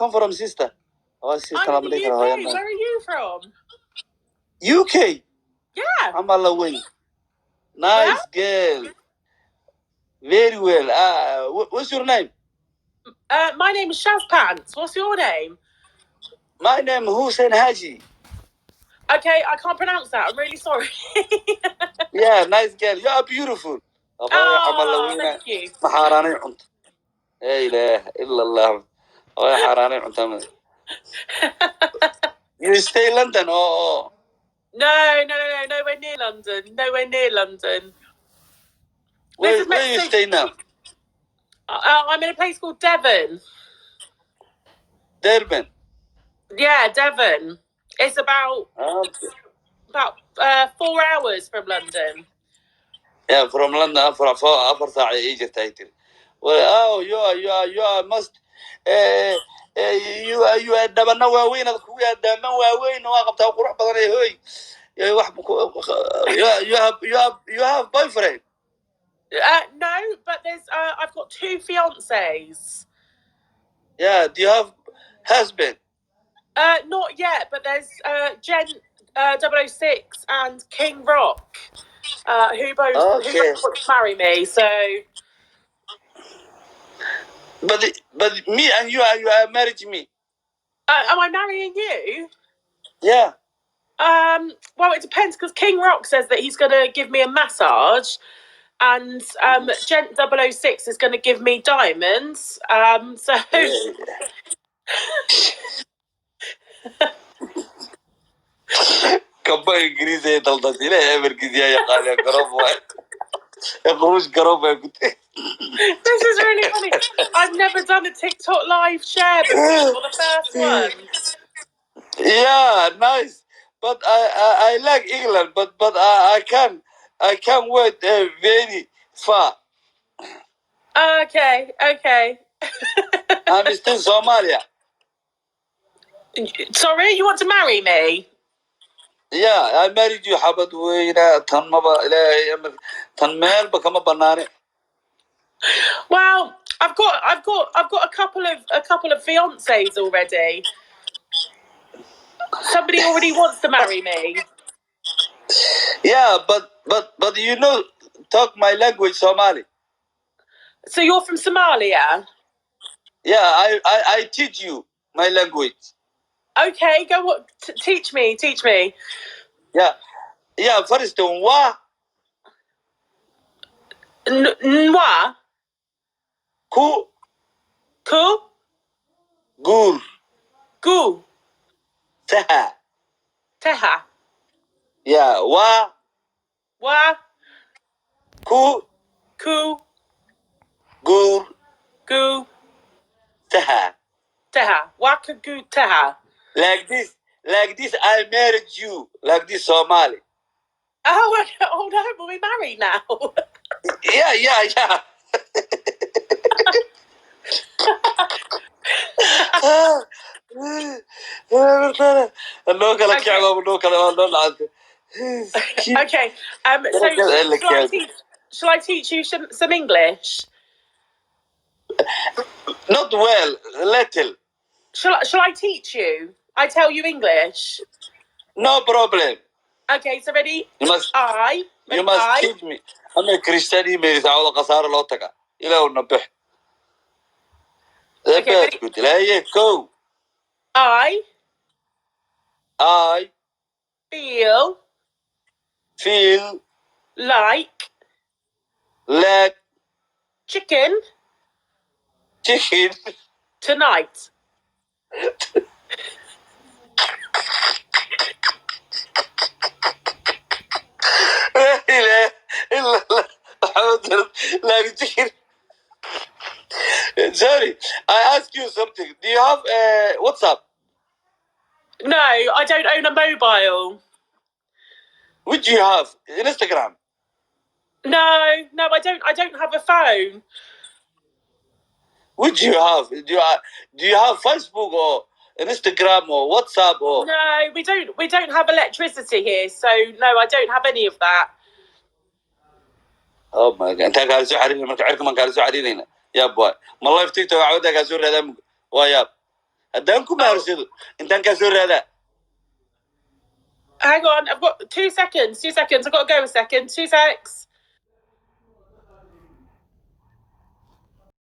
come from, sister? Oh, sister, I'm in the UK. Where are you from? UK? Yeah. I'm Malawi. Nice girl. Very well. What's your name? My name is Shazpants. What's your name? My name is Hussein Haji. Okay, I can't pronounce that. I'm really sorry. Yeah, nice girl. You are beautiful. Oh, thank you. You stay in London or? No, nowhere near London. Nowhere near London. Where you stay now? I'm in a place called Devon. Durban. Yeah, Devon. It's about 4 hours from London. Yeah, from London for 4 ساعة Egypt title. Well, you must you are dabana waaweyn ad ku yaadama waaweyn waa qabtaa qurux badan hoy. You have boyfriend? No, but there's I've got 2 fiancés. Yeah, do you have husband? Not yet, but there's Jen 006 and King Rock, who both want to marry me. So, but me and you are married to me. am I marrying you? Yeah. Well, it depends because King Rock says that he's going to give me a massage, and Gent 006 is going to give me diamonds. So. كبا إنجليز هي دلدتي لا أمريكي يا قال يا قرب واحد يخرج قرب يا قلت. This is really funny. I've never done a TikTok live share before. You're the first one. Yeah, nice. But I like England, but I can't wait very far. Okay. I'm still Somalia. Sorry, you want to marry me? Yeah, I married you. حبت وينا تنمبا إلى تنميل بكم بناني. Well, I've got a couple of fiancés already. Somebody already wants to marry me. Yeah, but you know, talk my language, Somali. So you're from Somalia? Yeah, I teach you my language. Okay, go on. Teach me. Yeah. First wa. Nwa. Ku. Gur. Gu. Teha. Yeah, wa. Ku. Gur. Gu. Teha. Waka gu teha. Like this, I married you. Like this, Somali. Oh no, but we're married now. Yeah. Okay. So shall I teach you some English? Not well, little. Shall I teach you? I tell you English. No problem. Okay, so ready? You must teach me. I'm a Christian. Okay, ready? Go. I feel like chicken tonight. Like chicken. Sorry, I ask you something. Do you have WhatsApp? No, I don't own a mobile. Which you have? Instagram? No, I don't have a phone. Which you have? Do you have Facebook or Instagram or WhatsApp or? No, we don't have electricity here, so no, I don't have any of that. Oh my god! أنت قاعد تسوي حريري ما تعرف من قاعد تسوي حريري هنا يا boy. ما الله يفتيك توعدك أزور هذا ويا haddaan ku maarsado intaan kaa soo raadaa Hang on, I've got 2 seconds. 2 seconds. I've got to go a second. 2 secs.